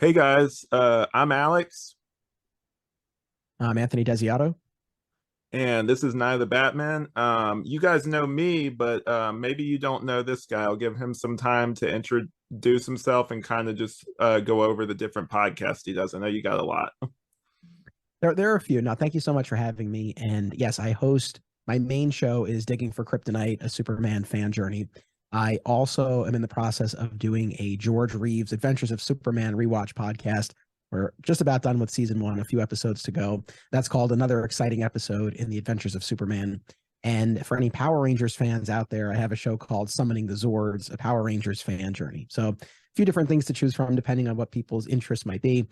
Hey guys, I'm Alex, I'm Anthony Desiato. and this is Night of the Batman. You guys know me, but maybe you don't know this guy. I'll give him some time to introduce himself and kind of just go over the different podcasts he does. I know you got a lot. There are a few. Now, thank you so much for having me. And yes, I host my main show is Digging for Kryptonite, a Superman fan journey. I also am in the process of doing a George Reeves Adventures of Superman rewatch podcast. We're just about done with season one, a few episodes to go. That's called Another Exciting Episode in the Adventures of Superman. And for any Power Rangers fans out there, I have a show called Summoning the Zords, a Power Rangers fan journey. So a few different things to choose from depending on what people's interests might be.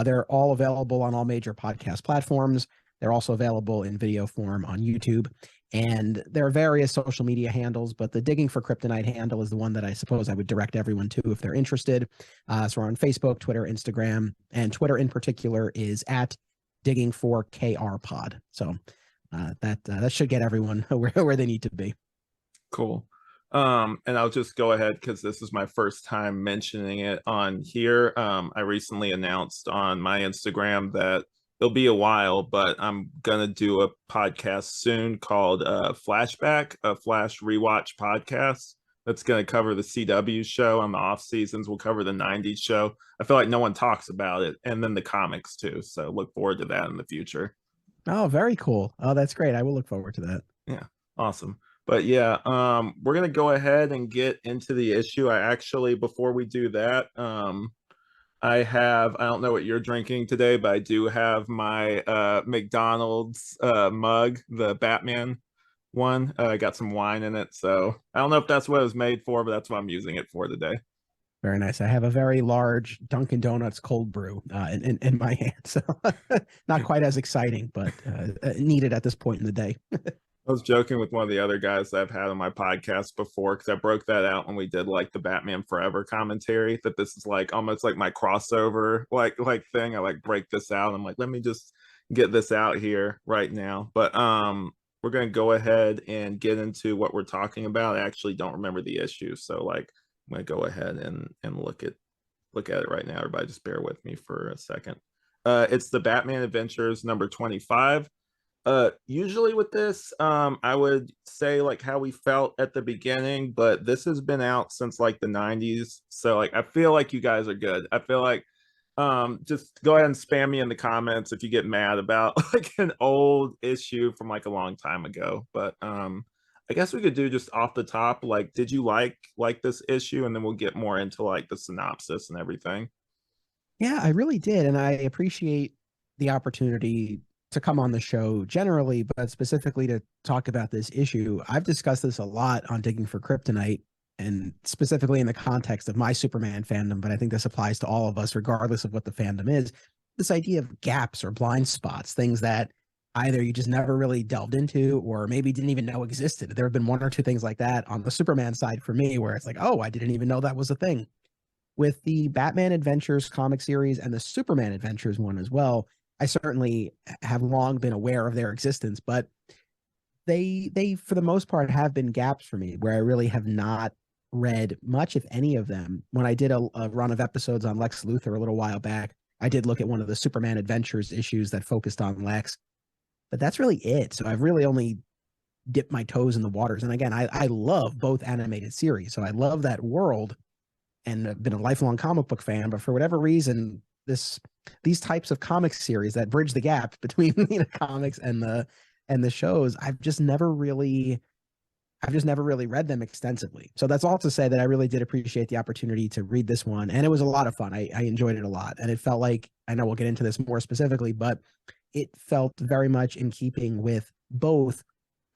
They're all available on all major podcast platforms. They're also available in video form on YouTube. And there are various social media handles, but the Digging for Kryptonite handle is the one that I suppose I would direct everyone to if they're interested. So we're on Facebook, Twitter, Instagram, and Twitter in particular is at Digging for KR Pod. So that should get everyone where they need to be. Cool. And I'll just go ahead because this is my first time mentioning it on here. I recently announced on my Instagram that it'll be a while, but I'm gonna do a podcast soon called Flashback, a Flash Rewatch podcast. That's gonna cover the CW show on the off seasons. We'll cover the '90s show. I feel like no one talks about it, and then the comics too. So look forward to that in the future. Oh, very cool. Oh, that's great. I will look forward to that. Yeah, awesome. But yeah, we're gonna go ahead and get into the issue. I actually, before we do that, I don't know what you're drinking today, but I do have my McDonald's mug, the Batman one. I got some wine in it, so I don't know if that's what it was made for, but that's what I'm using it for today. Very nice. I have a very large Dunkin' Donuts cold brew in my hand, so not quite as exciting, but needed at this point in the day. I was joking with one of the other guys that I've had on my podcast before because I broke that out when we did like the Batman Forever commentary. That this is like almost like my crossover like thing. I like break this out. I'm like, let me just get this out here right now. But we're gonna go ahead and get into what we're talking about. I actually don't remember the issue, so like I'm gonna go ahead and look at it right now. Everybody, just bear with me for a second. It's the Batman Adventures number 25. Usually with this, I would say like how we felt at the beginning, but this has been out since like the 90s. So like I feel like you guys are good. I feel like just go ahead and spam me in the comments if you get mad about like an old issue from like a long time ago. But I guess we could do just off the top, like, did you like this issue? And then we'll get more into like the synopsis and everything. Yeah, I really did, and I appreciate the opportunity to come on the show generally, but specifically to talk about this issue. I've discussed this a lot on Digging for Kryptonite, and specifically in the context of my Superman fandom, but I think this applies to all of us, regardless of what the fandom is. This idea of gaps or blind spots, things that either you just never really delved into or maybe didn't even know existed. There have been one or two things like that on the Superman side for me where it's like, oh, I didn't even know that was a thing. With the Batman Adventures comic series and the Superman Adventures one as well, I certainly have long been aware of their existence, but they for the most part have been gaps for me where I really have not read much, if any of them. When I did a run of episodes on Lex Luthor a little while back, I did look at one of the Superman Adventures issues that focused on Lex, but that's really it. So I've really only dipped my toes in the waters. And again, I love both animated series, so I love that world and I've been a lifelong comic book fan, but for whatever reason, these types of comic series that bridge the gap between comics and the shows, I've just never really read them extensively. So that's all to say that I really did appreciate the opportunity to read this one, and it was a lot of fun. I enjoyed it a lot, and it felt like, I know we'll get into this more specifically, but it felt very much in keeping with both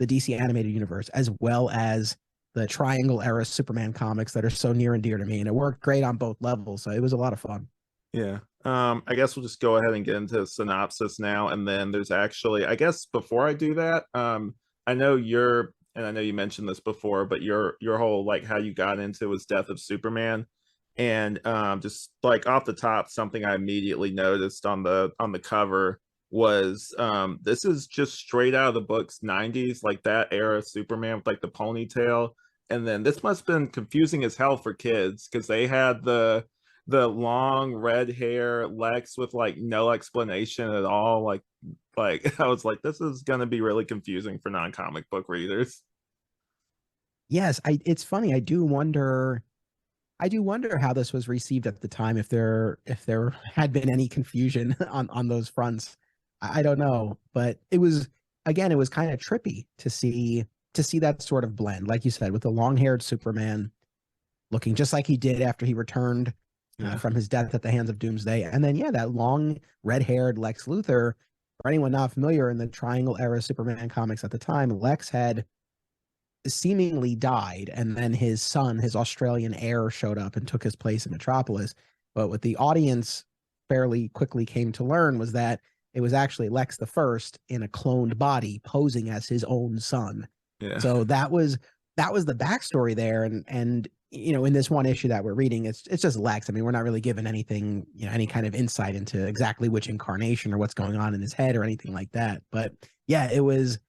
the DC animated universe as well as the Triangle era Superman comics that are so near and dear to me, and it worked great on both levels. So it was a lot of fun. Yeah. I guess we'll just go ahead and get into the synopsis now. And then there's actually, I guess before I do that, I know and I know you mentioned this before, but your whole like how you got into was Death of Superman. And just like off the top, something I immediately noticed on the cover was this is just straight out of the books 90s, like that era of Superman with like the ponytail. And then this must have been confusing as hell for kids because they had the long red hair Lex with like no explanation at all. Like I was like, this is gonna be really confusing for non-comic book readers. Yes, it's funny. I do wonder how this was received at the time, if there had been any confusion on those fronts. I don't know, but it was, again, it was kind of trippy to see that sort of blend, like you said, with the long-haired Superman looking just like he did after he returned Yeah. from his death at the hands of Doomsday, and then yeah, that long red-haired Lex Luthor. For anyone not familiar, in the Triangle era Superman comics at the time, Lex had seemingly died, and then his son, his Australian heir, showed up and took his place in Metropolis. But what the audience fairly quickly came to learn was that it was actually Lex the First in a cloned body posing as his own son. Yeah. So that was the backstory there, and you know, in this one issue that we're reading, it's just Lex. I mean, we're not really given anything, you know, any kind of insight into exactly which incarnation or what's going on in his head or anything like that. But yeah, it was,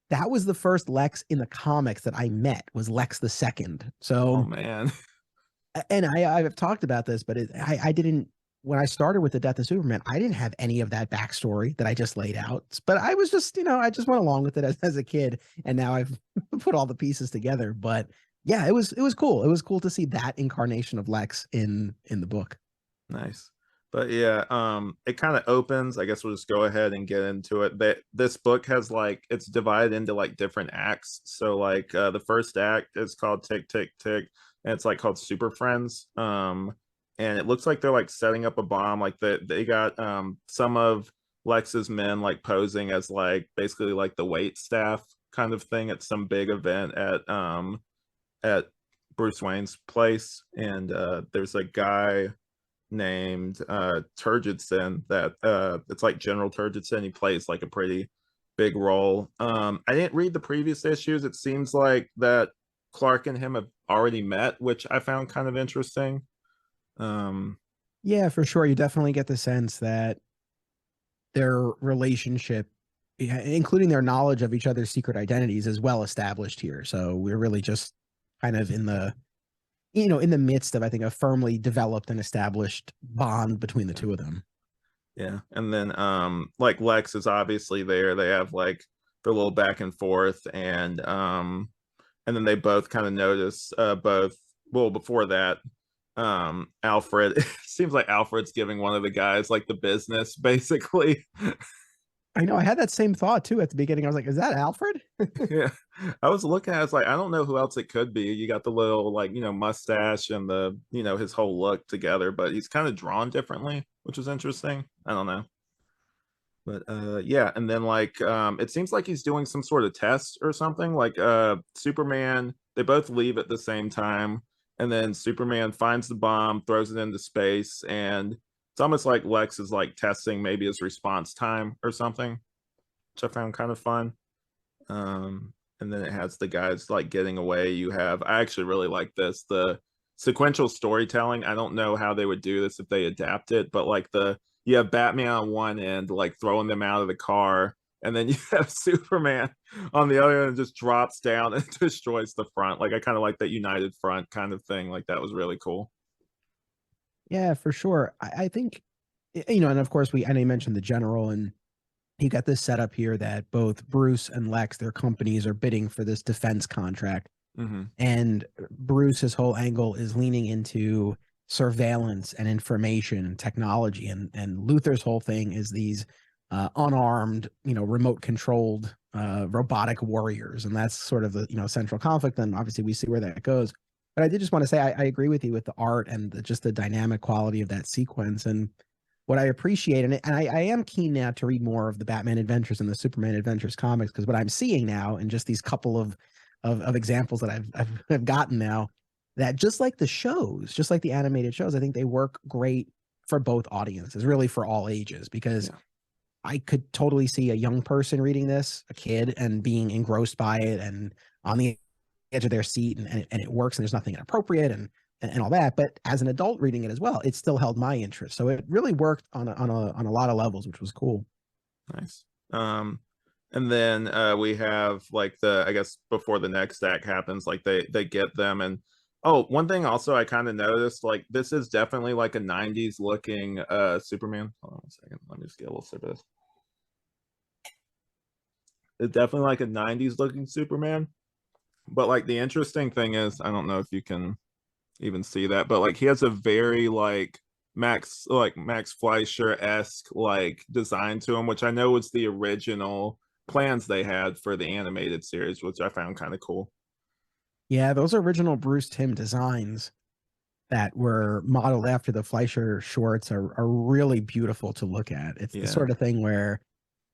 that was the first Lex in the comics that I met, was Lex the Second. Oh So, man. and I've talked about this, but I didn't, when I started with the death of Superman, I didn't have any of that backstory that I just laid out. But I was just, you know, I just went along with it as a kid, and now I've put all the pieces together. But yeah, it was cool. It was cool to see that incarnation of Lex in the book. Nice. But yeah, it kind of opens. I guess we'll just go ahead and get into it. That this book has like, it's divided into like different acts. So like the first act is called Tick Tick Tick, and it's like called Super Friends. And it looks like they're like setting up a bomb. Like they got some of Lex's men like posing as like basically like the wait staff kind of thing at some big event at Bruce Wayne's place. And there's a guy named Turgidson that it's like General Turgidson. He plays like a pretty big role. I didn't read the previous issues. It seems like that Clark and him have already met, which I found kind of interesting. Um Yeah, for sure. You definitely get the sense that their relationship, yeah, including their knowledge of each other's secret identities, is well established here. So we're really just kind of in the, you know, in the midst of, I think, a firmly developed and established bond between the yeah. two of them. Yeah. And then like Lex is obviously there. They have like their little back and forth, and then they both kind of notice both, well, before that, Alfred, it seems like Alfred's giving one of the guys like the business basically. I know, I had that same thought too at the beginning. I was like, is that Alfred? Yeah, I was looking at it, it's like I don't know who else it could be. You got the little like, mustache and the, his whole look together, but he's kind of drawn differently, which is interesting. I don't know. But yeah, and then like it seems like he's doing some sort of test or something. Like Superman, they both leave at the same time, and then Superman finds the bomb, throws it into space, and it's almost like Lex is like testing maybe his response time or something, which I found kind of fun. And then it has the guys like getting away. I actually really like this, the sequential storytelling. I don't know how they would do this if they adapt it, but like you have Batman on one end like throwing them out of the car, and then you have Superman on the other end, just drops down and destroys the front. Like I kind of like that united front kind of thing. Like that was really cool. Yeah, for sure. I think, you know, and of course I know you mentioned the general, and you got this setup here that both Bruce and Lex, their companies, are bidding for this defense contract. Mm-hmm. And Bruce's whole angle is leaning into surveillance and information and technology. And Luther's whole thing is these unarmed, you know, remote controlled robotic warriors. And that's sort of the, you know, central conflict. And obviously we see where that goes. But I did just want to say I agree with you with the art and just the dynamic quality of that sequence. And what I appreciate, and I am keen now to read more of the Batman Adventures and the Superman Adventures comics, because what I'm seeing now, and just these couple of examples that I've gotten now, that just like the shows, just like the animated shows, I think they work great for both audiences, really for all ages, because Yeah. I could totally see a young person reading this, a kid, and being engrossed by it and on the edge of their seat, and it works, and there's nothing inappropriate and all that. But as an adult reading it as well, it still held my interest. So it really worked on a lot of levels, which was cool. Nice. And then we have like I guess before the next act happens, like they get them, and Oh, one thing also I kind of noticed, like this is definitely like a 90s looking Superman. Hold on 1 second. Let me just get a little sip of this. It's definitely like a 90s looking Superman. But like the interesting thing is, I don't know if you can even see that, but like he has a very Max Fleischer-esque like design to him, which I know was the original plans they had for the animated series, which I found kind of cool. Yeah, those original Bruce Timm designs that were modeled after the Fleischer shorts are really beautiful to look at. It's the Yeah. sort of thing where,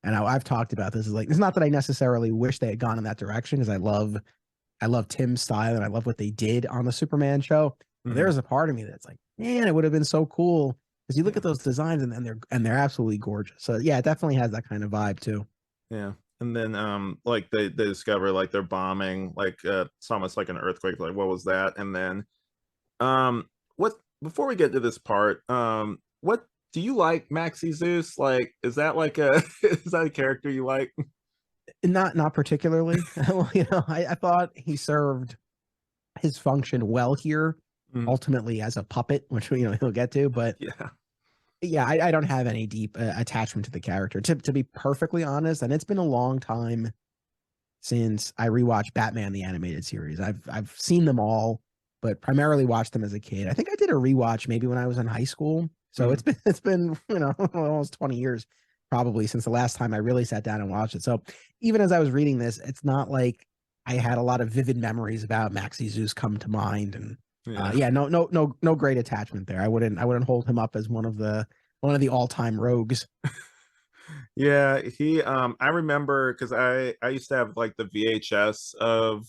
and I've talked about this, is like, it's not that I necessarily wish they had gone in that direction, because I love Tim's style and I love what they did on the Superman show. But Hmm. there's a part of me that's like, man, it would have been so cool, because you look Yeah. at those designs and they're absolutely gorgeous. So yeah, it definitely has that kind of vibe too. Yeah. And then like they discover like they're bombing, like it's almost like an earthquake, like what was that? And then what before we get to this part, what do you like Maxi Zeus? Like, is that like a is that a character you like? Not particularly. Well, I thought he served his function well here, Mm, ultimately as a puppet, which he'll get to. But yeah. yeah, I don't have any deep attachment to the character, to be perfectly honest. And it's been a long time since I rewatched Batman the animated series. I've seen them all, but primarily watched them as a kid. I think I did a rewatch maybe when I was in high school. So Mm, it's been almost 20 years probably since the last time I really sat down and watched it. So even as I was reading this, it's not like I had a lot of vivid memories about Maxi Zeus come to mind. And yeah. yeah, no great attachment there. I wouldn't hold him up as one of the all-time rogues. Yeah, he I remember because I used to have like the VHS of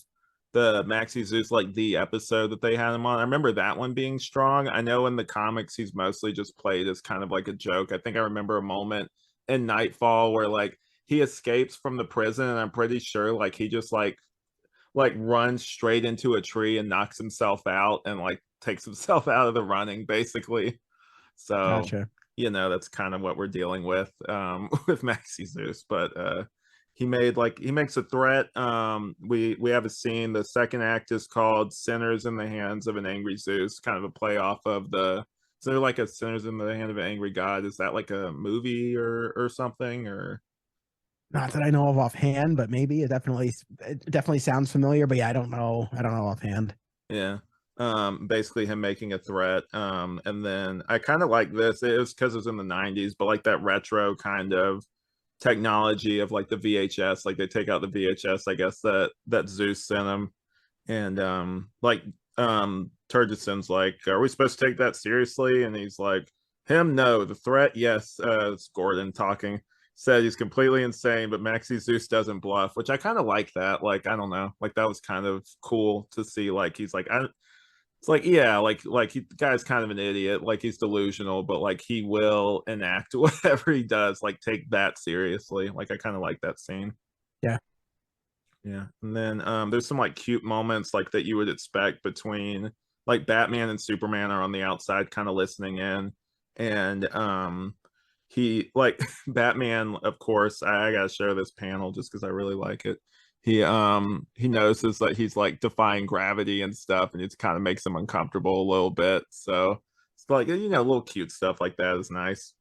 the Maxi Zeus, like the episode that they had him on. I remember that one being strong. I know in the comics he's mostly just played as kind of like a joke. I think I remember a moment in Nightfall where like he escapes from the prison, and I'm pretty sure like he just like runs straight into a tree and knocks himself out and like takes himself out of the running basically. So, Gotcha. that's kind of what we're dealing with with Maxi Zeus. But he makes a threat. We have a scene. The second act is called Sinners in the Hands of an Angry Zeus, kind of a play off of the is there like a Sinners in the Hand of an Angry God? Is that like a movie or something? Or Not that I know of offhand, but maybe it definitely sounds familiar. But yeah, I don't know offhand. yeah. Basically him making a threat. And then I kind of like this. It was because it was in the 90s, but like that retro kind of technology of like the VHS, like they take out the VHS, I guess that Zeus sent him, and Turgeson's like, "Are we supposed to take that seriously?" And he's like, "Him, no. The threat, yes." It's Gordon talking. Said he's completely insane, but Maxi Zeus doesn't bluff, which I kind of like that. Like, I don't know, like that was kind of cool to see. Like, he's like, it's like, yeah, the guy's kind of an idiot, like he's delusional, but like he will enact whatever he does, like take that seriously. Like I kind of like that scene. Yeah. Yeah. And then there's some like cute moments like that you would expect between like Batman and Superman are on the outside kind of listening in. And he like Batman, of course, I gotta share this panel just because I really like it. He notices that he's like defying gravity and stuff, and it kind of makes him uncomfortable a little bit. So it's like little cute stuff like that is nice.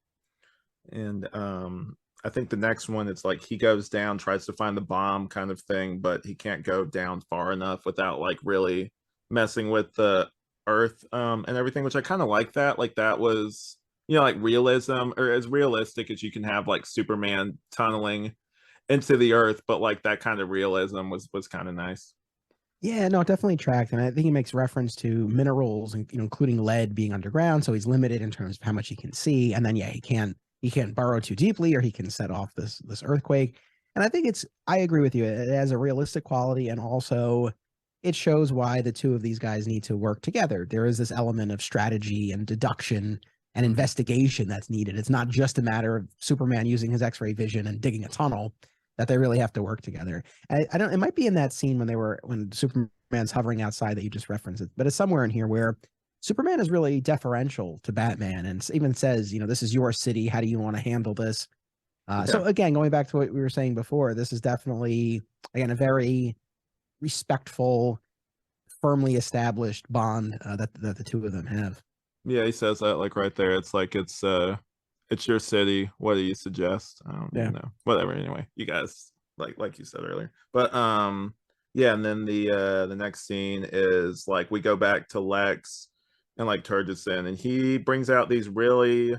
And I think the next one it's like he goes down, tries to find the bomb kind of thing, but he can't go down far enough without like really messing with the earth and everything, which I kind of like that. Like that was like realism, or as realistic as you can have like Superman tunneling into the earth, but like that kind of realism was kind of nice. Yeah, no, it definitely tracked. And I think he makes reference to minerals and including lead being underground. So he's limited in terms of how much he can see. And then yeah, he can't burrow too deeply, or he can set off this earthquake. And I agree with you. It has a realistic quality, and also it shows why the two of these guys need to work together. There is this element of strategy and deduction and Mhm. investigation that's needed. It's not just a matter of Superman using his X-ray vision and digging a tunnel, that they really have to work together. I don't. It might be in that scene when Superman's hovering outside that you just referenced it, but it's somewhere in here where Superman is really deferential to Batman and even says, "This is your city. How do you want to handle this?" Yeah. So again, going back to what we were saying before, this is definitely again a very respectful, firmly established bond that the two of them have. Yeah, he says that like right there. It's like it's your city. What do you suggest? I don't Yeah. even know. Whatever. Anyway, you guys like you said earlier. But yeah, and then the next scene is like we go back to Lex and like Turgidson, and he brings out these really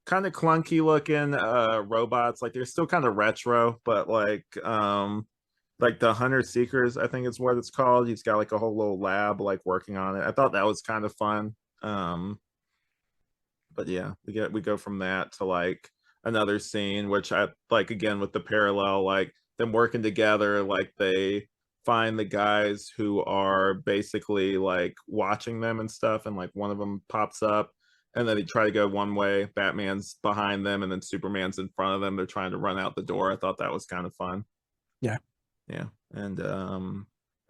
kind of clunky looking robots. Like they're still kind of retro, but like the Hunter Seekers, I think is what it's called. He's got like a whole little lab like working on it. I thought that was kind of fun. But yeah, we go from that to like another scene, which I like again with the parallel, like them working together, like they find the guys who are basically like watching them and stuff, and like one of them pops up, and then they try to go one way, Batman's behind them, and then Superman's in front of them. They're trying to run out the door. I thought that was kind of fun. Yeah. Yeah. And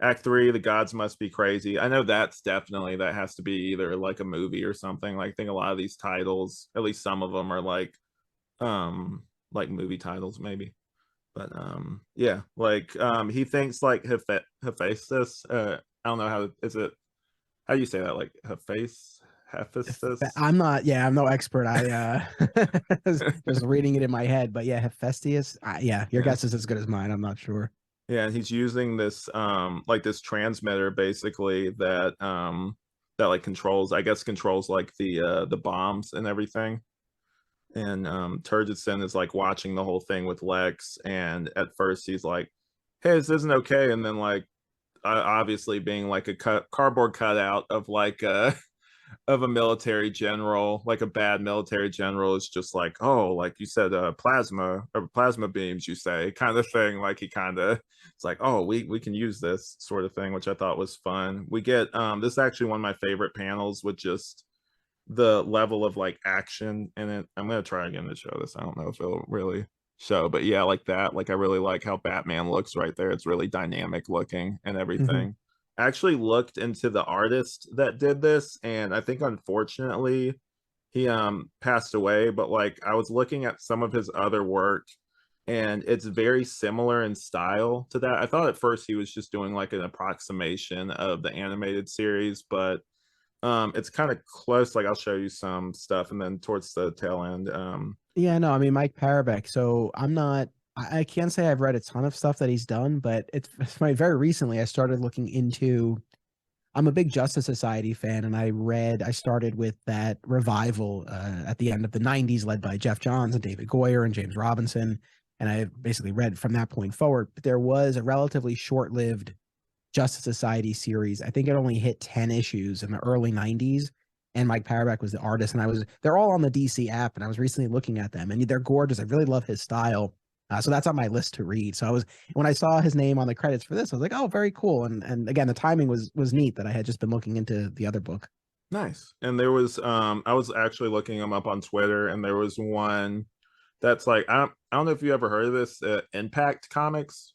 Act 3, the gods must be crazy. I know that's definitely, that has to be either like a movie or something. Like I think a lot of these titles, at least some of them, are like movie titles maybe. But yeah, like he thinks like Hephaestus, I don't know how is it, how do you say that, like Hephaestus? I'm not, yeah, I'm no expert. I just reading it in my head, but yeah, Hephaestus. Yeah, your Yeah. guess is as good as mine. I'm not sure. Yeah, and he's using this like this transmitter basically that that like controls, I guess controls like the bombs and everything. And Turgidson is like watching the whole thing with Lex, and at first he's like, "Hey, this isn't okay," and then like obviously being like a cardboard cutout of like of a military general, like a bad military general, is just like, oh, like you said, plasma or plasma beams, you say, kind of thing. Like he kind of, it's like, oh, we can use this sort of thing, which I thought was fun. We get this is actually one of my favorite panels with just the level of like action in it. I'm gonna try again to show this. I don't know if it'll really show, but yeah, like that. Like I really like how Batman looks right there. It's really dynamic looking and Mm-hmm. everything. I actually looked into the artist that did this, and I think unfortunately he passed away, but like I was looking at some of his other work, and it's very similar in style to that. I thought at first he was just doing like an approximation of the animated series, but it's kind of close. Like I'll show you some stuff, and then towards the tail end Yeah, no, I mean Mike Parabek. So I'm not. I can't say I've read a ton of stuff that he's done, but it's very recently I started looking into. I'm a big Justice Society fan, and I started with that revival at the end of the 90s, led by Jeff Johns and David Goyer and James Robinson. And I basically read from that point forward. But there was a relatively short lived Justice Society series. I think it only hit 10 issues in the early 90s. And Mike Parabek was the artist. And they're all on the DC app. And I was recently looking at them, and they're gorgeous. I really love his style. So that's on my list to read. So when I saw his name on the credits for this, I was like, oh, very cool. And again, the timing was neat that I had just been looking into the other book. nice. And there was I was actually looking him up on Twitter, and there was one that's like I don't know if you ever heard of this, Impact Comics.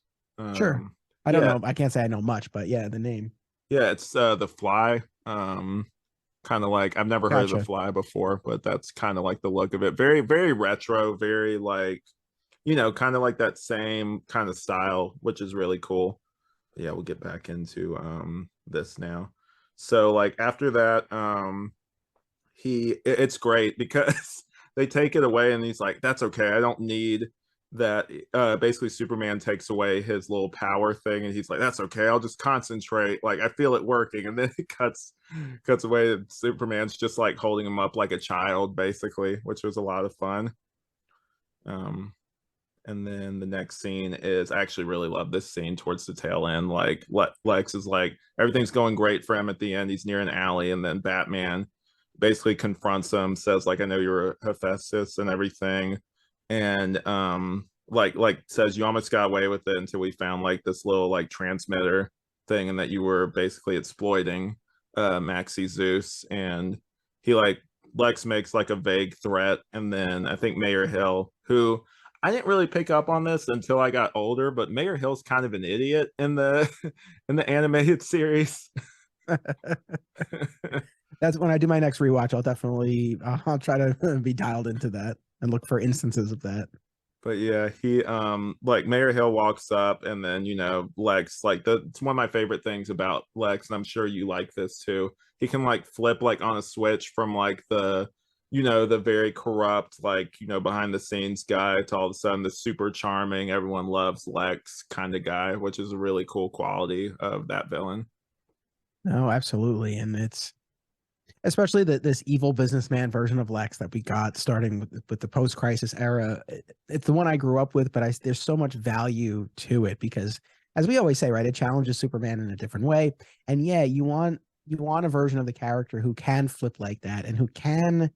Sure. I don't Yeah, know. I can't say I know much, but yeah, the name. yeah, it's The Fly. Kind of like, I've never heard of The Gotcha. Fly before, but that's kind of like the look of it. Very, very retro, very like, kind of like that same kind of style, which is really cool. Yeah, we'll get back into this now. So like after that, it's great because they take it away, and he's like, that's okay, I don't need that. Basically Superman takes away his little power thing, and he's like, that's okay, I'll just concentrate, like I feel it working. And then it cuts away, and Superman's just like holding him up like a child basically, which was a lot of fun. um and then the next scene is, I actually really love this scene towards the tail end. Like Lex is like, everything's going great for him at the end. He's near an alley, and then Batman basically confronts him, says like, I know you're Hephaestus and everything. And like says, you almost got away with it until we found like this little like transmitter thing, and that you were basically exploiting Maxi Zeus. And he like, Lex makes like a vague threat, and then I think Mayor Hill, who I didn't really pick up on this until I got older, but Mayor Hill's kind of an idiot in the in the animated series. That's when I do my next rewatch. I'll try to be dialed into that and look for instances of that. But yeah, he like Mayor Hill walks up and then, you know, Lex, like it's one of my favorite things about Lex, and I'm sure you like this too. He can like flip like on a switch from like the, you know, the very corrupt, like, you know, behind the scenes guy to all of a sudden the super charming, everyone loves Lex kind of guy, which is a really cool quality of that villain. No, absolutely. And it's especially this evil businessman version of Lex that we got starting with the post-crisis era. It's the one I grew up with, but there's so much value to it because, as we always say, right, it challenges Superman in a different way. And yeah, you want a version of the character who can flip like that and who can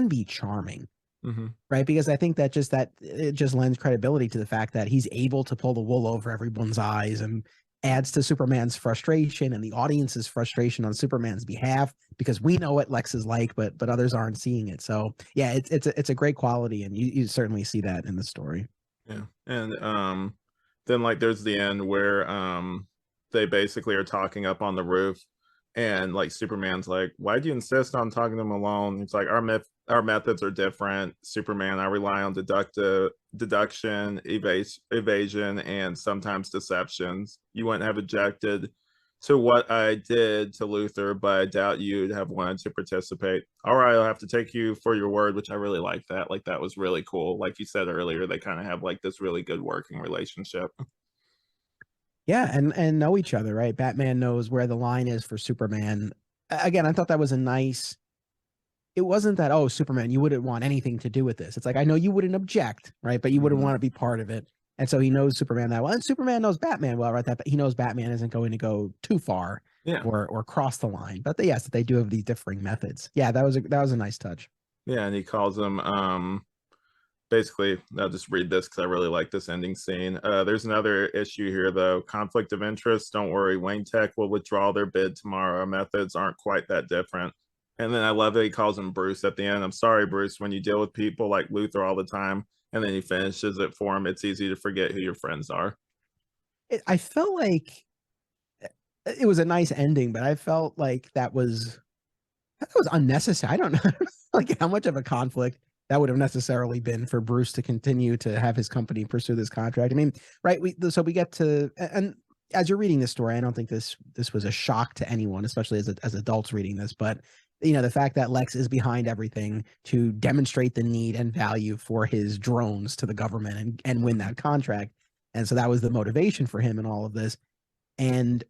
be charming, Mm-hmm. right? Because I think that it just lends credibility to the fact that he's able to pull the wool over everyone's eyes and adds to Superman's frustration and the audience's frustration on Superman's behalf because we know what Lex is like, but others aren't seeing it. So yeah, it's a great quality, and you certainly see that in the story. Yeah. And then like there's the end where they basically are talking up on the roof and like Superman's like, why do you insist on talking to him alone? It's like our methods are different. Superman, I rely on deduction, evasion, and sometimes deceptions. You wouldn't have objected to what I did to Luther, but I doubt you'd have wanted to participate. All right, I'll have to take you for your word, which I really like that. Like that was really cool. Like you said earlier, they kind of have like this really good working relationship. Yeah, and know each other, right? Batman knows where the line is for Superman. Again, I thought that was a nice. It wasn't that, oh, Superman, you wouldn't want anything to do with this. It's like, I know you wouldn't object, right? But you wouldn't Mm-hmm. want to be part of it. And so he knows Superman that well. And Superman knows Batman well, right? That he knows Batman isn't going to go too far Yeah. or cross the line. But yes, they do have these differing methods. Yeah, that was a nice touch. Yeah, and he calls him basically, I'll just read this because I really like this ending scene. There's another issue here, though. Conflict of interest. Don't worry. Wayne Tech will withdraw their bid tomorrow. Our methods aren't quite that different. And then I love that he calls him Bruce at the end. I'm sorry, Bruce, when you deal with people like Luther all the time, and then he finishes it for him, it's easy to forget who your friends are. I felt like it was a nice ending, but I felt like that was unnecessary. I don't know like how much of a conflict that would have necessarily been for Bruce to continue to have his company pursue this contract. I mean, right? We get to, and as you're reading this story, I don't think this was a shock to anyone, especially as adults reading this. But the fact that Lex is behind everything to demonstrate the need and value for his drones to the government and win that contract, and so that was the motivation for him in all of this. And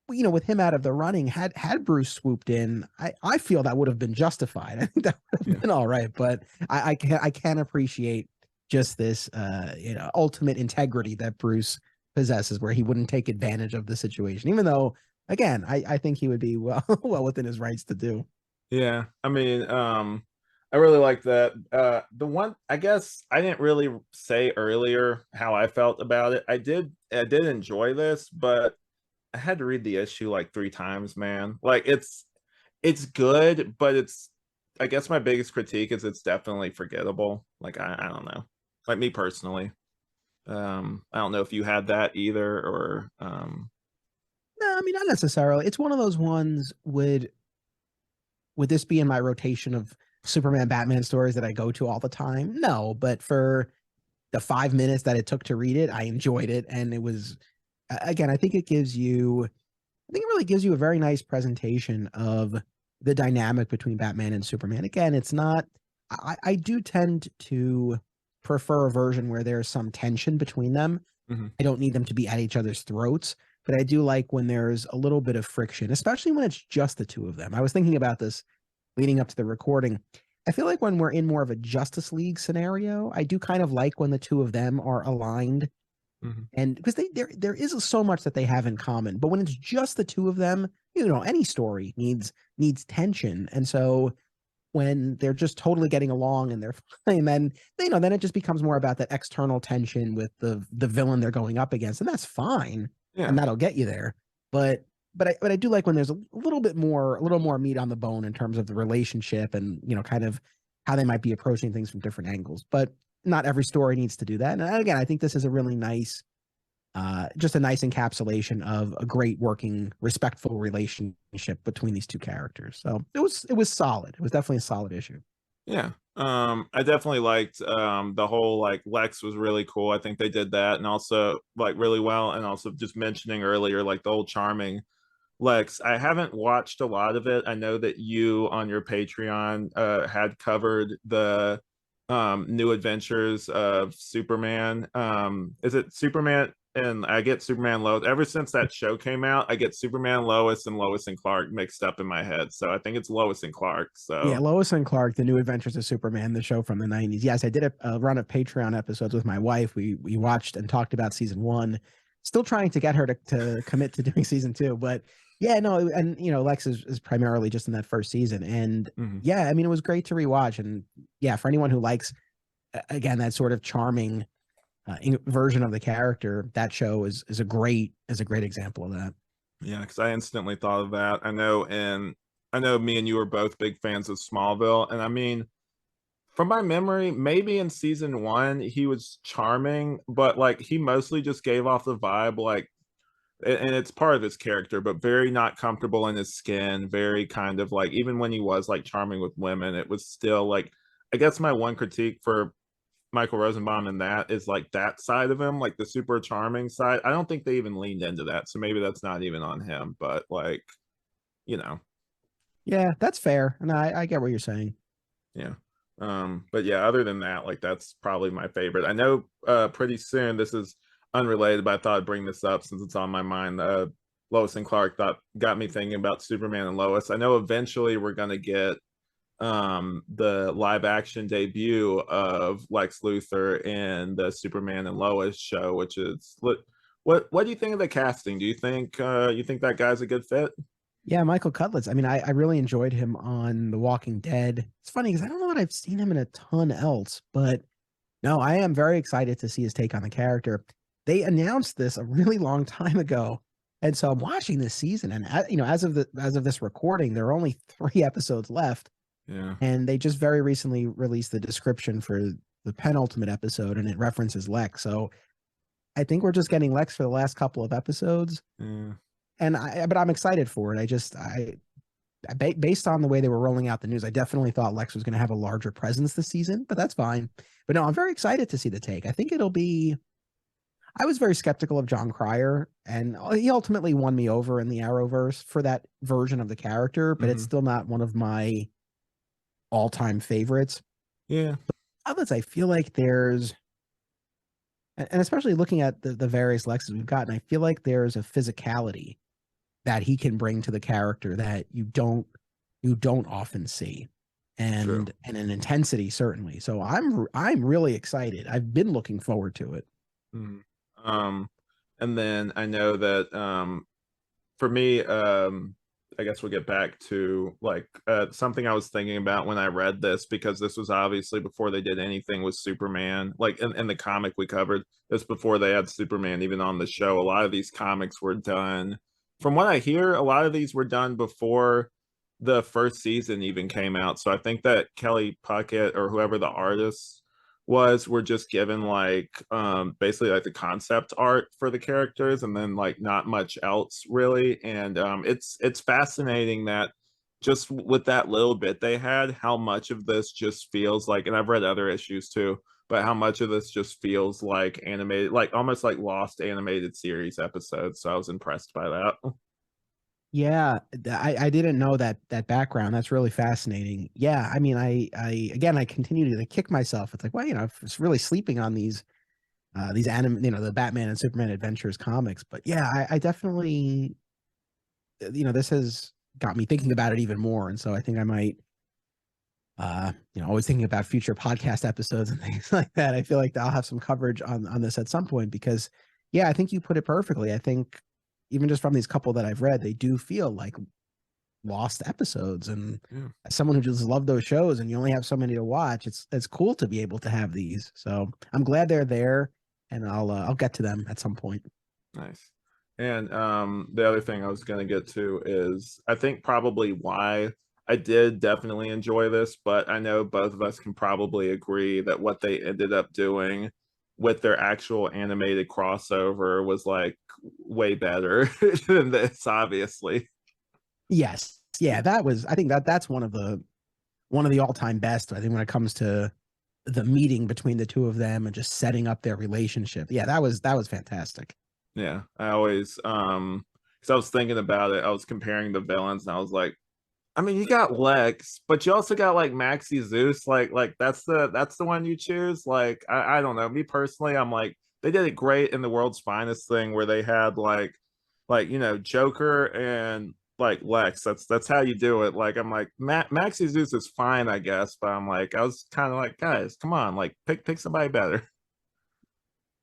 with him out of the running, had Bruce swooped in, I feel that would have been justified. I think that would have Yeah. been all right. But I can appreciate just this ultimate integrity that Bruce possesses, where he wouldn't take advantage of the situation, even though again, I think he would be well within his rights to do. Yeah. I mean, I really like that. The one I guess I didn't really say earlier how I felt about it. I did enjoy this, but I had to read the issue like 3 times, man. Like it's good, but it's I guess my biggest critique is it's definitely forgettable. Like I don't know. Like me personally. I don't know if you had that either or No, I mean not necessarily. It's one of those ones. Would this be in my rotation of Superman Batman stories that I go to all the time? No, but for the 5 minutes that it took to read it, I enjoyed it, and it was again. I think it really gives you a very nice presentation of the dynamic between Batman and Superman. Again, it's not. I do tend to prefer a version where there's some tension between them. mhm. I don't need them to be at each other's throats, but I do like when there's a little bit of friction, especially when it's just the two of them. I was thinking about this leading up to the recording. I feel like when we're in more of a Justice League scenario, I do kind of like when the two of them are aligned, Mhm. and because there is so much that they have in common. But when it's just the two of them, any story needs tension, and so when they're just totally getting along and they're fine, then it just becomes more about that external tension with the villain they're going up against, and that's fine, Yeah. and that'll get you there. But I do like when there's a little more meat on the bone in terms of the relationship and kind of how they might be approaching things from different angles. But not every story needs to do that. And again, I think this is a really nice just a nice encapsulation of a great working, respectful relationship between these two characters. So it was solid. It was definitely a solid issue. Yeah. I definitely liked the whole like Lex was really cool. I think they did that and also like really well. And also just mentioning earlier, like the whole charming Lex. I haven't watched a lot of it. I know that you on your Patreon had covered the new adventures of Superman. Is it Superman? And I get Superman Lois. Ever since that show came out, I get Superman Lois and Lois and Clark mixed up in my head. So I think it's Lois and Clark. Yeah, So Lois and Clark, The New Adventures of Superman, the show from the 90s. Yes, I did a run of Patreon episodes with my wife. We watched and talked about season one. Still trying to get her to commit to doing season two. But yeah, no, and Lex is primarily just in that first season. And mhm. yeah, I mean, it was great to rewatch. And yeah, for anyone who likes again that sort of charming version of the character, that show is a great example of that. Yeah, because I instantly thought of that. I know me and you were both big fans of Smallville, and I mean, from my memory, maybe in season one he was charming, but like he mostly just gave off the vibe like, and it's part of his character, but very not comfortable in his skin, very kind of like even when he was like charming with women, it was still like, I guess my one critique for Michael Rosenbaum in that is like that side of him, like the super charming side. I don't think they even leaned into that, so maybe that's not even on him, but like, you know, Yeah, that's fair. And I get what you're saying. yeah. But yeah, other than that, like that's probably my favorite. I know pretty soon, this is unrelated, but I thought I'd bring this up since it's on my mind. Lois and Clark thought got me thinking about Superman and Lois. I know eventually we're gonna get the live action debut of Lex Luthor in the Superman and Lois show, which is what do you think of the casting? Do you think that guy's a good fit? Yeah, Michael Cutlitz. I mean, I really enjoyed him on The Walking Dead. It's funny because I don't know that I've seen him in a ton else, but no, I am very excited to see his take on the character. They announced this a really long time ago, and so I'm watching this season, and as of this recording, there are only 3 episodes left, Yeah. and they just very recently released the description for the penultimate episode, and it references Lex. So I think we're just getting Lex for the last couple of episodes, Yeah. and but I'm excited for it. Based on the way they were rolling out the news, I definitely thought Lex was going to have a larger presence this season, but that's fine. But no, I'm very excited to see the take. I think it'll be. I was very skeptical of John Cryer, and he ultimately won me over in the Arrowverse for that version of the character, but it's Hmm. still not one of my all-time favorites. Yeah. Others, I feel like there's, and especially looking at the various Lexes we've gotten, I feel like there's a physicality that he can bring to the character that you don't often see, True. and an intensity certainly. So I'm really excited. I've been looking forward to it. Mhm. Um, and then I know that for me, I guess we'll get back to like something I was thinking about when I read this, because this was obviously before they did anything with Superman. Like in the comic we covered, this before they had Superman even on the show. A lot of these comics were done, from what I hear, a lot of these were done before the first season even came out. So I think that Kelly Puckett or whoever the artist was were just given like basically like the concept art for the characters and then like not much else really. And it's fascinating that just with that little bit they had, how much of this just feels like, and I've read other issues too, but how much of this just feels like animated, like almost like lost animated series episodes. So I was impressed by that. Yeah, I didn't know that background. That's really fascinating. Yeah, I mean, I again, I continue to kick myself. It's like, well, I was really sleeping on these the Batman and Superman Adventures comics. But yeah, I definitely, this has got me thinking about it even more. And so I think I might, always thinking about future podcast episodes and things like that. I feel like I'll have some coverage on this at some point because, yeah, I think you put it perfectly. I think even just from these couple that I've read, they do feel like lost episodes. And Yeah. as someone who just loved those shows and you only have so many to watch, it's cool to be able to have these. So I'm glad they're there, and I'll get to them at some point. Nice. And the other thing I was going to get to is I think probably why I did definitely enjoy this, but I know both of us can probably agree that what they ended up doing with their actual animated crossover was like way better than this, obviously. Yes. Yeah, that was I think that's one of the all-time best, I think, when it comes to the meeting between the two of them and just setting up their relationship. Yeah, that was fantastic. Yeah, I always because I was thinking about it, I was comparing the villains, and I was like, I mean, you got Lex, but you also got like Maxi Zeus. Like that's the one you choose. Like I don't know. Me personally, I'm like they did it great in the World's Finest thing where they had like you know Joker and like Lex. That's how you do it. Like I'm like Maxi Zeus is fine, I guess, but I'm like I was kind of like guys, come on, like pick somebody better.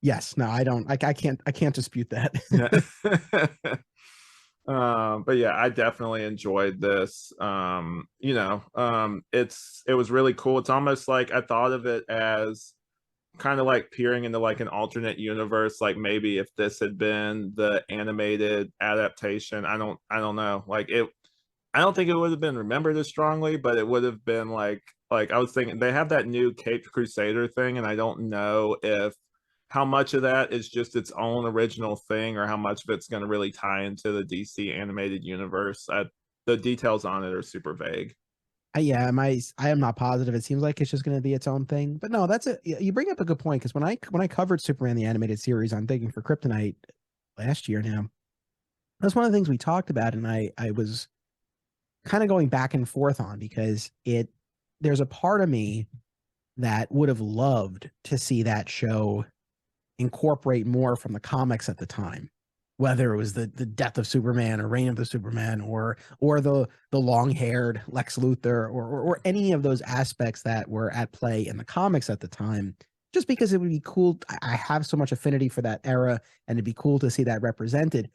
Yes, no, I don't. I can't dispute that. Yeah. But yeah, I definitely enjoyed this. You know, it was really cool. It's almost like I thought of it as kind of like peering into like an alternate universe, like maybe if this had been the animated adaptation. I don't know. I don't think it would have been remembered as strongly, but it would have been like I was thinking they have that new Caped Crusader thing, and I don't know if how much of that is just its own original thing or how much of it's going to really tie into the DC animated universe. The details on it are super vague. Yeah, I am not positive. It seems like it's just going to be its own thing. But no, that's it. You bring up a good point because when I covered Superman the animated series on Digging for Kryptonite last year now, that's one of the things we talked about, and I was kind of going back and forth on because there's a part of me that would have loved to see that show incorporate more from the comics at the time, whether it was the death of Superman or reign of the Superman or the long haired Lex Luthor or any of those aspects that were at play in the comics at the time. Just because it would be cool. I have so much affinity for that era, and it'd be cool to see that represented.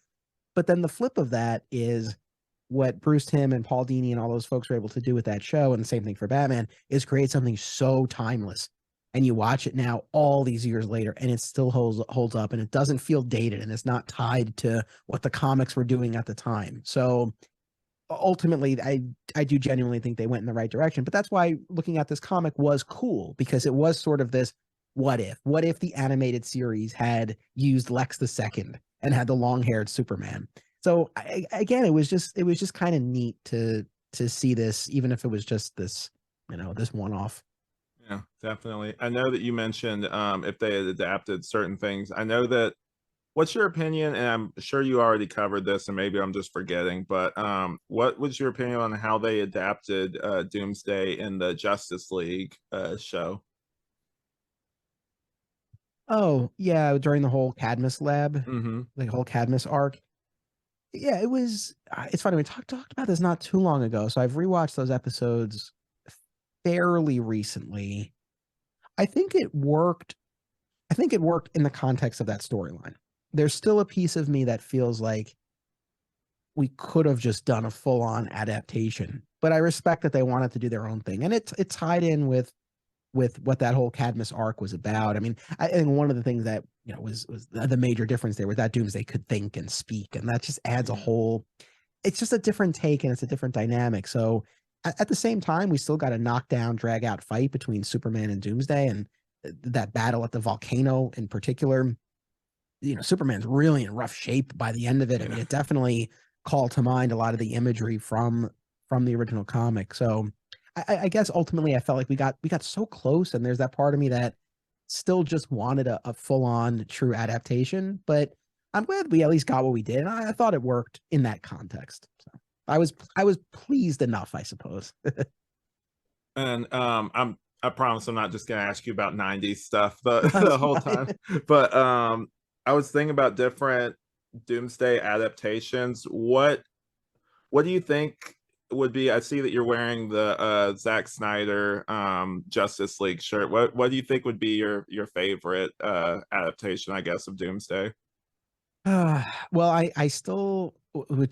But then the flip of that is what Bruce Timm and Paul Dini and all those folks were able to do with that show, and the same thing for Batman, is create something so timeless. And you watch it now all these years later, and it still holds up, and it doesn't feel dated, and it's not tied to what the comics were doing at the time. So ultimately, I do genuinely think they went in the right direction. But that's why looking at this comic was cool, because it was sort of this what if the animated series had used Lex the Second and had the long haired Superman. So again, it was just kind of neat to see this, even if it was just this, this one off. Yeah, definitely. I know that you mentioned if they had adapted certain things. I know that what's your opinion, and I'm sure you already covered this and maybe I'm just forgetting, but what was your opinion on how they adapted Doomsday in the Justice League show? Oh yeah, during the whole Cadmus lab, Mm-hmm. the whole Cadmus arc. Yeah, it was. It's funny, we talked about this not too long ago, so I've rewatched those episodes fairly recently. I think it worked. I think it worked in the context of that storyline. There's still a piece of me that feels like we could have just done a full-on adaptation, but I respect that they wanted to do their own thing, and it tied in with what that whole Cadmus arc was about. I mean, I think one of the things that was the major difference there was that Doomsday could think and speak, and that just adds a whole. It's just a different take, and it's a different dynamic. So at the same time, we still got a knockdown, drag out fight between Superman and Doomsday, and that battle at the volcano in particular. Superman's really in rough shape by the end of it. I mean, it definitely called to mind a lot of the imagery from the original comic. So I guess ultimately I felt like we got so close, and there's that part of me that still just wanted a full-on true adaptation, but I'm glad we at least got what we did, and I thought it worked in that context. So I was pleased enough, I suppose. And I promise I'm not just gonna ask you about 90s stuff the That's whole fine. time. But I was thinking about different Doomsday adaptations. What do you think would be? I see that you're wearing the Zack Snyder Justice League shirt. What do you think would be your favorite adaptation, I guess, of Doomsday? Well, I still,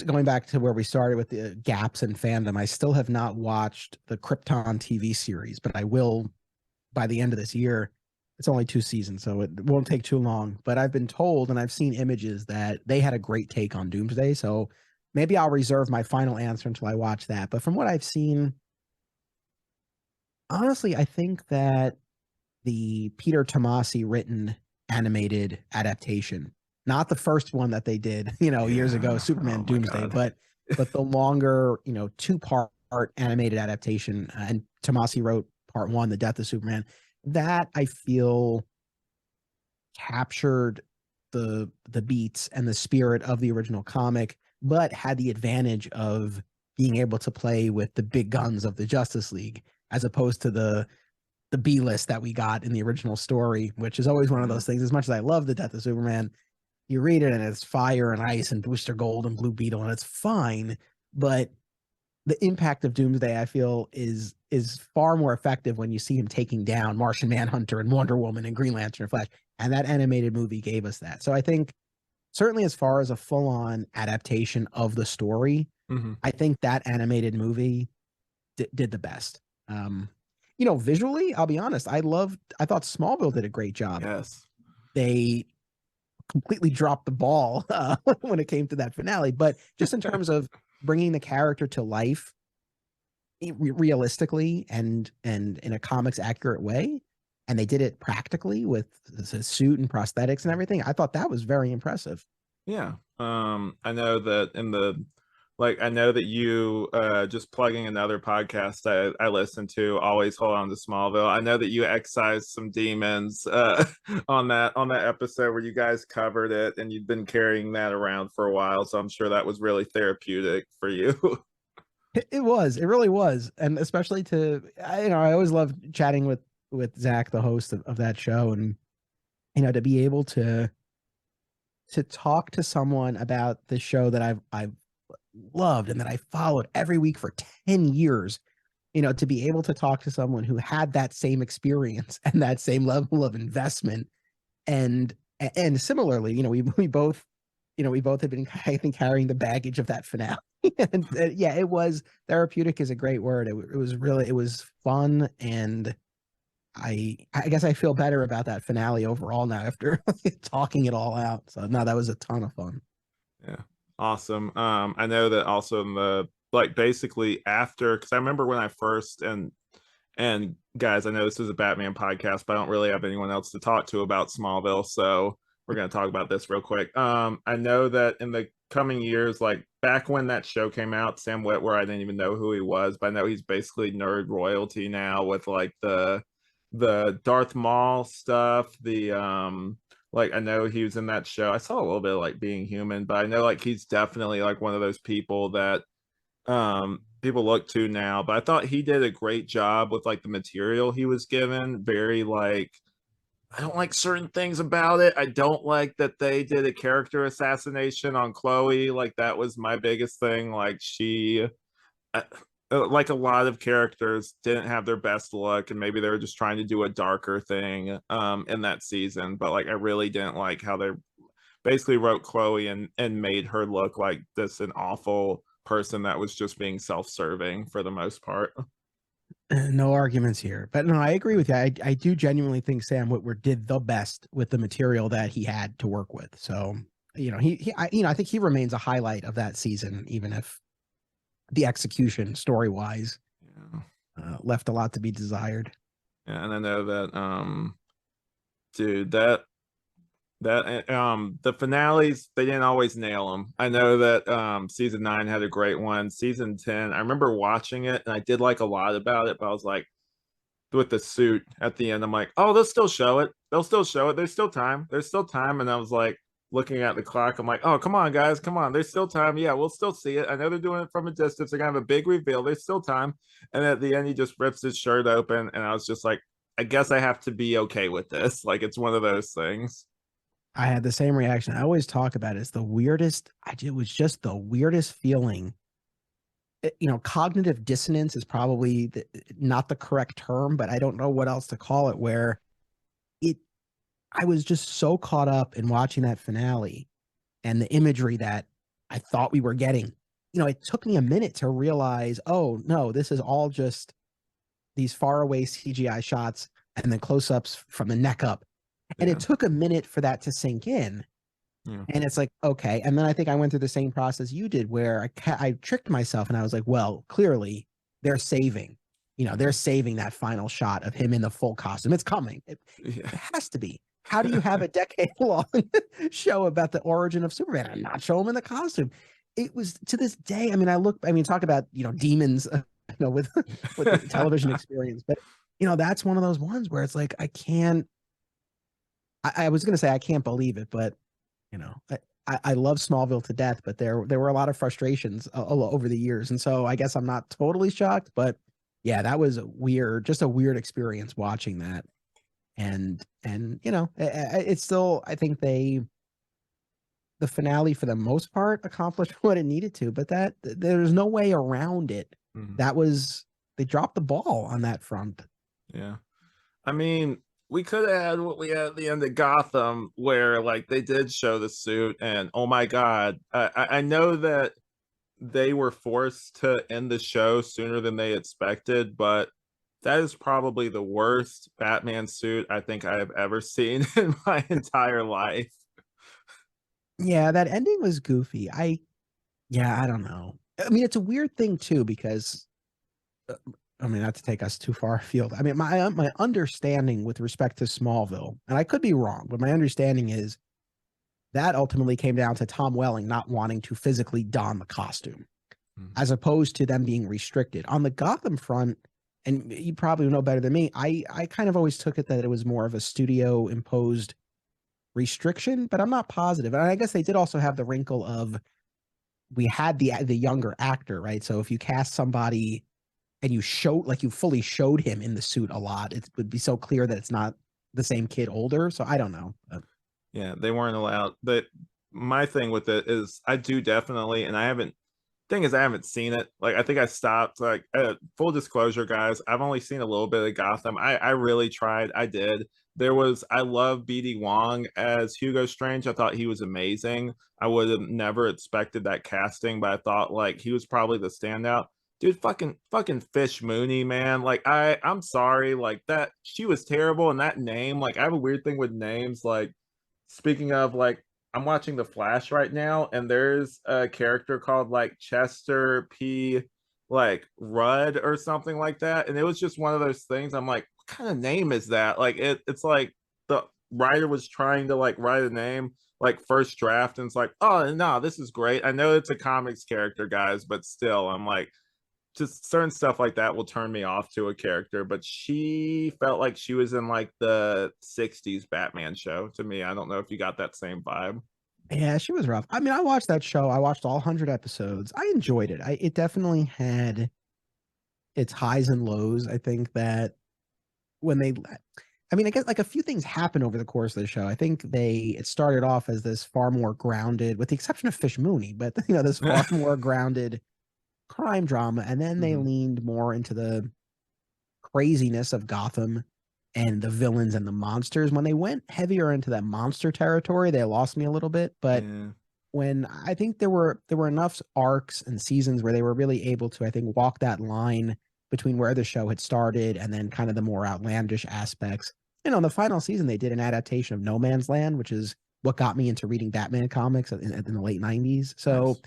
going back to where we started with the gaps in fandom, I still have not watched the Krypton TV series, but I will by the end of this year. It's only 2 seasons, so it won't take too long. But I've been told, and I've seen images that they had a great take on Doomsday. So maybe I'll reserve my final answer until I watch that. But from what I've seen, honestly, I think that the Peter Tomasi written animated adaptation, not the first one that they did, years ago, Yeah. Superman Oh my Doomsday, God. but the longer, two-part animated adaptation, and Tomasi wrote part one, The Death of Superman. That I feel captured the beats and the spirit of the original comic, but had the advantage of being able to play with the big guns of the Justice League, as opposed to the B list that we got in the original story, which is always one of those things. As much as I love The Death of Superman, you read it and it's fire and ice and Booster Gold and Blue Beetle, and it's fine, but the impact of Doomsday, I feel, is far more effective when you see him taking down Martian Manhunter and Wonder Woman and Green Lantern and Flash. And that animated movie gave us that. So I think certainly as far as a full-on adaptation of the story, I think that animated movie did the best. Visually, I'll be honest, I thought Smallville did a great job. Yes. They completely dropped the ball when it came to that finale, but just in terms of bringing the character to life realistically and in a comics accurate way, and they did it practically with the suit and prosthetics and everything, I thought that was very impressive. Yeah. I know that I know that you, just plugging another podcast I listen to, Always Hold On to Smallville. I know that you excised some demons on that episode where you guys covered it, and you've been carrying that around for a while. So I'm sure that was really therapeutic for you. It really was. And especially I always love chatting with Zach, the host of that show, and to be able to talk to someone about the show that I've loved and that I followed every week for 10 years, to be able to talk to someone who had that same experience and that same level of investment. And similarly, we both had been, I think, carrying the baggage of that finale. And yeah, it was therapeutic is a great word. It was fun. And I guess I feel better about that finale overall now after talking it all out. So no, that was a ton of fun. Yeah. Awesome. I know that also in the basically after, because I remember when I first and guys, I know this is a Batman podcast, but I don't really have anyone else to talk to about Smallville, so we're going to talk about this real quick. I know that in the coming years, like back when that show came out, Sam Witwer, I didn't even know who he was, but I know he's basically nerd royalty now with like the Darth Maul stuff, I know he was in that show. I saw a little bit of like Being Human, but I know like he's definitely like one of those people that people look to now. But I thought he did a great job with like the material he was given. Very like, I don't like certain things about it. I don't like that they did a character assassination on Chloe. Like that was my biggest thing. Like like a lot of characters didn't have their best look, and maybe they were just trying to do a darker thing in that season. But like I really didn't like how they basically wrote Chloe and made her look like this an awful person that was just being self-serving for the most part. No arguments here, but no, I agree with you. I do genuinely think Sam Witwer did the best with the material that he had to work with. So I think he remains a highlight of that season, even if the execution story wise left a lot to be desired. Yeah, and I know that dude, that the finales, they didn't always nail them. I know that season 9 had a great one. Season 10, I remember watching it and I did like a lot about it, but I was like, with the suit at the end, I'm like, oh, they'll still show it. There's still time. And I was like, looking at the clock, I'm like, oh, come on, guys, come on. There's still time. Yeah, we'll still see it. I know they're doing it from a distance. They're gonna have a big reveal. There's still time. And at the end, he just rips his shirt open, and I was just like, I guess I have to be okay with this. Like, it's one of those things. I had the same reaction. I always talk about it. It's the weirdest. It was just the weirdest feeling. Cognitive dissonance is probably not the correct term, but I don't know what else to call it, where I was just so caught up in watching that finale and the imagery that I thought we were getting. It took me a minute to realize, oh no, this is all just these faraway CGI shots and then close-ups from the neck up. And it took a minute for that to sink in. Yeah. And it's like, okay. And then I think I went through the same process you did, where I tricked myself and I was like, well, clearly they're saving that final shot of him in the full costume. It's coming. It has to be. How do you have a decade-long show about the origin of Superman and not show him in the costume? It was, to this day, talk about, demons with the television experience. But that's one of those ones where it's like I can't. I was going to say I can't believe it, but I love Smallville to death, but there were a lot of frustrations over the years, and so I guess I'm not totally shocked, but yeah, that was weird, just a weird experience watching that, and it's still, I think the finale for the most part accomplished what it needed to, but that there's no way around it. They dropped the ball on that front. Yeah, I mean, we could have had what we had at the end of Gotham, where like they did show the suit, and oh my god, I know that they were forced to end the show sooner than they expected, but that is probably the worst Batman suit I think I have ever seen in my entire life. Yeah, that ending was goofy. I don't know. I mean, it's a weird thing too, because I mean, not to take us too far afield. I mean, my understanding with respect to Smallville, and I could be wrong, but my understanding is that ultimately came down to Tom Welling not wanting to physically don the costume, as opposed to them being restricted. On the Gotham front, and you probably know better than me, I kind of always took it that it was more of a studio imposed restriction, but I'm not positive. And I guess they did also have the wrinkle of we had the younger actor, right? So if you cast somebody and you fully showed him in the suit a lot, it would be so clear that it's not the same kid older. So I don't know. Yeah, they weren't allowed. But my thing with it is I do definitely, and I haven't, thing is I haven't seen it. Like I think I stopped, like full disclosure, guys, I've only seen a little bit of Gotham. I really tried. I did. I love BD Wong as Hugo Strange. I thought he was amazing. I would have never expected that casting, but I thought like he was probably the standout. Dude, fucking Fish Mooney, man. Like I'm sorry, like that she was terrible, and that name, like I have a weird thing with names. Like speaking of, like I'm watching The Flash right now, and there's a character called like Chester P. like Rudd or something like that, and it was just one of those things. I'm like, what kind of name is that? Like it's like the writer was trying to like write a name like first draft, and it's like, oh no, this is great. I know it's a comics character, guys, but still, I'm like, just certain stuff like that will turn me off to a character. But she felt like she was in like the 60s Batman show to me. I don't know if you got that same vibe. Yeah, she was rough. I mean, I watched that show. I watched all 100 episodes. I enjoyed it. It definitely had its highs and lows. I think that when I mean, I guess like a few things happened over the course of the show. I think it started off as this far more grounded, with the exception of Fish Mooney, but this far more grounded crime drama. And then they leaned more into the craziness of Gotham and the villains and the monsters. When they went heavier into that monster territory, they lost me a little bit. But Yeah. when I think there were enough arcs and seasons where they were really able to, I think, walk that line between where the show had started and then kind of the more outlandish aspects. In the final season, they did an adaptation of No Man's Land, which is what got me into reading Batman comics in the late 90s. So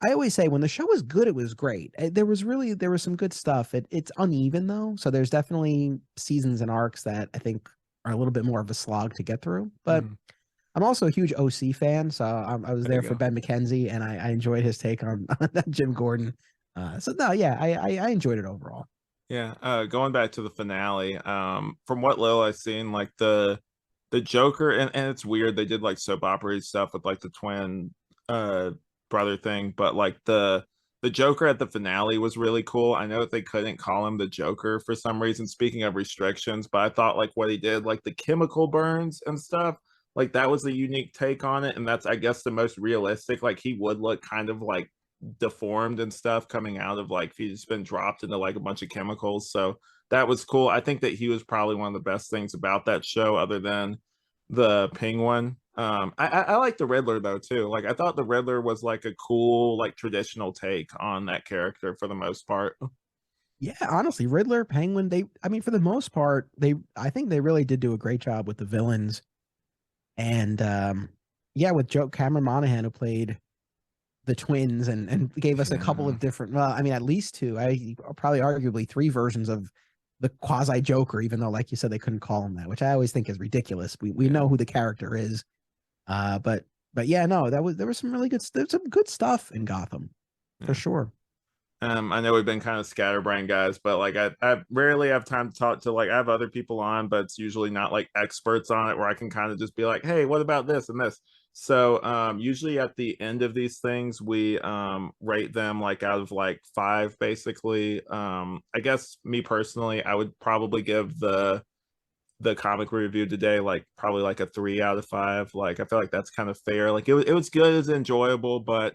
I always say when the show was good, it was great. There was some good stuff. It's uneven though. So there's definitely seasons and arcs that I think are a little bit more of a slog to get through. But I'm also a huge OC fan. So I was there for Ben McKenzie, and I enjoyed his take on Jim Gordon. So no, yeah, I enjoyed it overall. Yeah, going back to the finale, from what little I've seen, like the Joker, and it's weird, they did like soap opera stuff with like the twin brother thing, but like the Joker at the finale was really cool. I know that they couldn't call him the Joker for some reason, speaking of restrictions, but I thought like what he did, like the chemical burns and stuff, like that was a unique take on it, and that's I guess the most realistic. Like he would look kind of like deformed and stuff coming out of like if he's been dropped into like a bunch of chemicals. So that was cool. I think that he was probably one of the best things about that show, other than the Penguin. I like the Riddler though too. Like I thought the Riddler was like a cool like traditional take on that character for the most part. Yeah, honestly, Riddler, Penguin, I mean, for the most part, I think they really did do a great job with the villains. And yeah, with Joe Cameron Monaghan, who played the twins and gave us a couple of different, well, I mean, at least two, probably arguably three versions of the quasi Joker, even though, like you said, they couldn't call him that, which I always think is ridiculous. We know who the character is. But yeah, no, there was some really good, there's some good stuff in Gotham for sure. I know we've been kind of scatterbrained guys, but like I rarely have time to talk to, like, I have other people on, but it's usually not like experts on it where I can kind of just be like, hey, what about this and this? So usually at the end of these things, we rate them like out of like 5, basically. I guess me personally, I would probably give the comic review today like probably like a 3 out of 5. Like I feel like that's kind of fair. Like it was good, it was enjoyable, but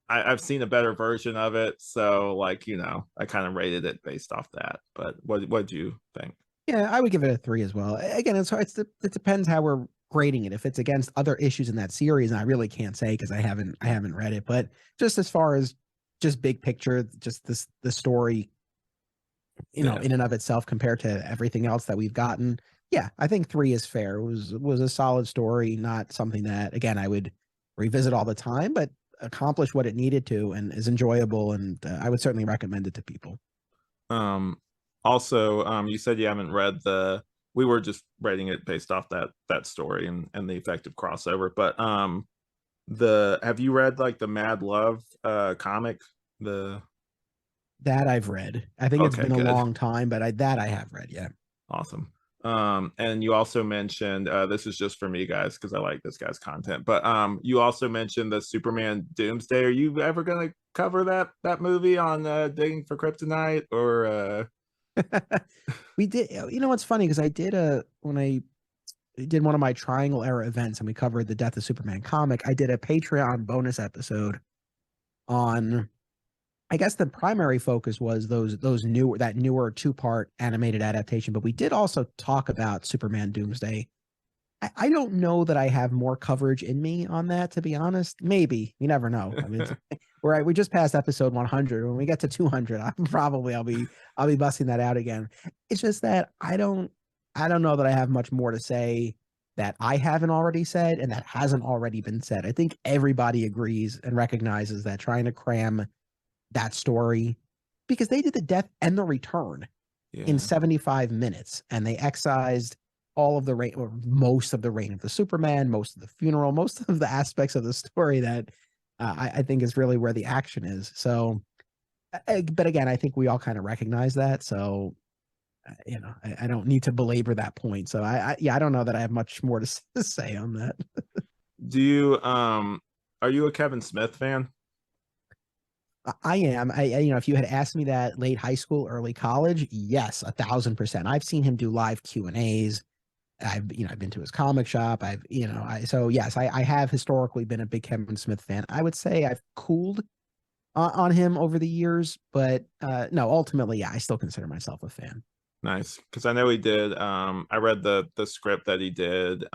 I've seen a better version of it, so like, I kind of rated it based off that. But what do you think? Yeah, I would give it a 3 as well. Again, it depends how we're grading it. If it's against other issues in that series, and I really can't say because I haven't read it, but just as far as just big picture, just the story, Yeah. in and of itself compared to everything else that we've gotten, yeah, I think 3 is fair. It was a solid story, not something that again I would revisit all the time, but accomplished what it needed to and is enjoyable, and I would certainly recommend it to people. Um Also, you said you haven't read the we were just rating it based off that story and the effective crossover, but the have you read like the Mad Love comic? The That I've read. I think it's Okay, been a good. long time, but that I have read. Yeah. Awesome. And you also mentioned this is just for me guys because I like this guy's content, but you also mentioned the Superman Doomsday. Are you ever gonna cover that movie on Digging for Kryptonite or We did. What's funny because I did when I did one of my Triangle Era events and we covered the Death of Superman comic. I did a Patreon bonus episode on. I guess the primary focus was that newer 2-part animated adaptation, but we did also talk about Superman Doomsday. I don't know that I have more coverage in me on that, to be honest. Maybe, you never know. I mean, we just passed episode 100. When we get to 200, I'll be busting that out again. It's just that I don't know that I have much more to say that I haven't already said and that hasn't already been said. I think everybody agrees and recognizes that trying to cram that story, because they did the death and the return in yeah. 75 minutes and they excised all of the reign or most of the reign of the Superman, most of the funeral, most of the aspects of the story that I think is really where the action is. So, but again, I think we all kind of recognize that. So, I don't need to belabor that point. So yeah, I don't know that I have much more to say on that. Do you are you a Kevin Smith fan? I am. If you had asked me that late high school, early college, yes, 1,000%. I've seen him do live Q&As. I've been to his comic shop. So yes, I have historically been a big Kevin Smith fan. I would say I've cooled on him over the years, but no, ultimately, yeah, I still consider myself a fan. Nice, because I know he did. I read the script that he did.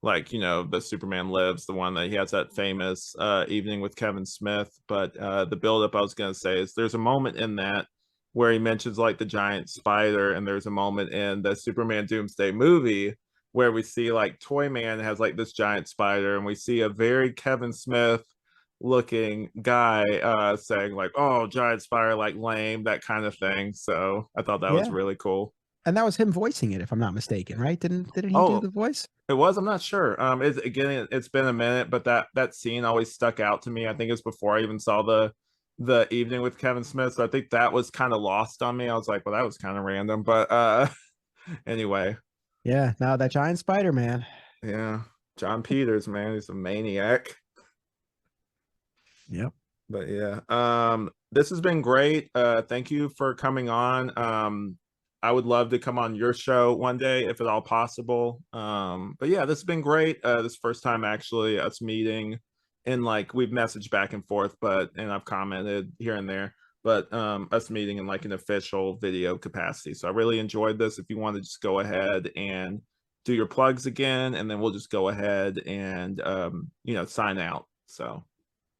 Like the Superman Lives, the one that he has that famous evening with Kevin Smith. But the buildup I was gonna say is there's a moment in that where he mentions like the giant spider, and there's a moment in the Superman Doomsday movie where we see like Toyman has like this giant spider, and we see a very Kevin Smith looking guy saying like, oh, giant spider, like lame, that kind of thing. So I thought that was Yeah, really cool. and that was him voicing it, if I'm not mistaken, right? Didn't he do Oh, the voice? it was. I'm not sure. It's been a minute, but that scene always stuck out to me. I think it's before I even saw the evening with Kevin Smith. So I think that was kind of lost on me. I was like, well, that was kind of random. But anyway, Yeah, no, that giant spider man. yeah, John Peters, man, he's a maniac. Yep. But yeah, this has been great. Thank you for coming on. I would love to come on your show one day if at all possible. But yeah, this has been great. This first time actually us meeting, and like we've messaged back and forth, and I've commented here and there, but us meeting in like an official video capacity. So I really enjoyed this. If you want to just go ahead and do your plugs again, and then we'll just go ahead and sign out. So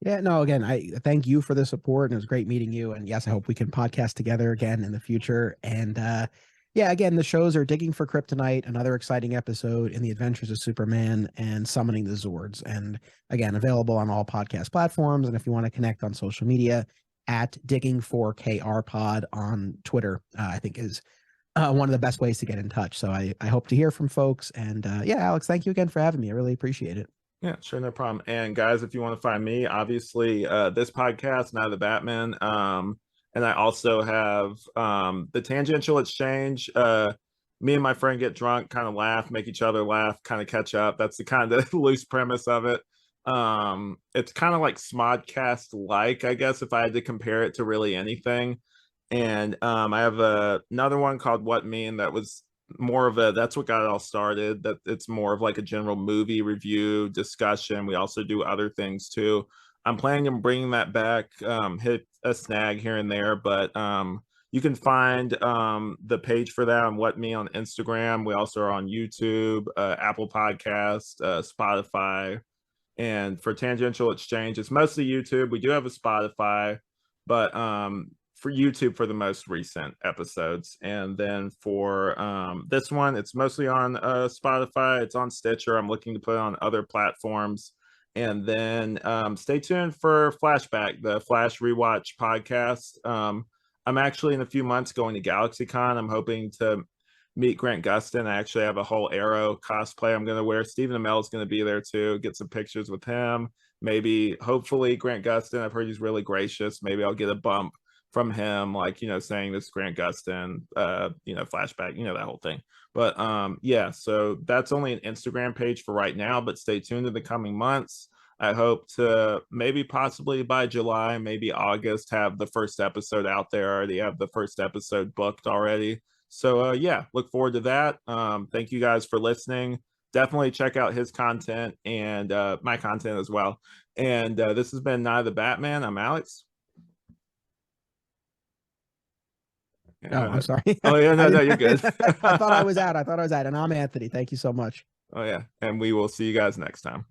Yeah, no, again, I thank you for the support and it was great meeting you. And yes, I hope we can podcast together again in the future. And yeah, again, the shows are Digging for Kryptonite, another exciting episode in the adventures of Superman, and Summoning the Zords. And again, available on all podcast platforms. And if you want to connect on social media, at Digging for KR Pod on Twitter, I think is one of the best ways to get in touch. So I hope to hear from folks. And yeah, Alex, thank you again for having me. I really appreciate it. Yeah, sure, no problem. And guys, if you want to find me, obviously, this podcast, Now the Batman, and I also have the Tangential Exchange. Me and my friend get drunk, kind of laugh, make each other laugh, kind of catch up. That's the kind of loose premise of it. It's kind of like Smodcast like, I guess, if I had to compare it to really anything. And I have another one called What Mean that was more of a, that's what got it all started, that it's more of like a general movie review discussion. We also do other things too. I'm planning on bringing that back, hit a snag here and there, but you can find the page for that on What Me on Instagram. We also are on YouTube, Apple Podcast, Spotify. And for Tangential Exchange, it's mostly YouTube. We do have a Spotify, but for YouTube for the most recent episodes. And then for this one, it's mostly on Spotify. It's on Stitcher. I'm looking to put it on other platforms. And then stay tuned for Flashback, the Flash Rewatch podcast. I'm actually in a few months going to GalaxyCon. I'm hoping to meet Grant Gustin. I actually have a whole Arrow cosplay I'm going to wear. Stephen Amell is going to be there too. Get some pictures with him. Maybe, hopefully, Grant Gustin. I've heard he's really gracious. Maybe I'll get a bump from him, like, saying this Grant Gustin, flashback, that whole thing. But yeah, so that's only an Instagram page for right now, but stay tuned in the coming months. I hope to maybe possibly by July, maybe August, have the first episode out there. I already have the first episode booked already. So yeah, look forward to that. Thank you guys for listening. Definitely check out his content and my content as well. And this has been Nye the Batman. I'm Alex. No, I'm sorry. Oh yeah, no, you're good. I thought I was out. And I'm Anthony. Thank you so much. Oh yeah, and we will see you guys next time.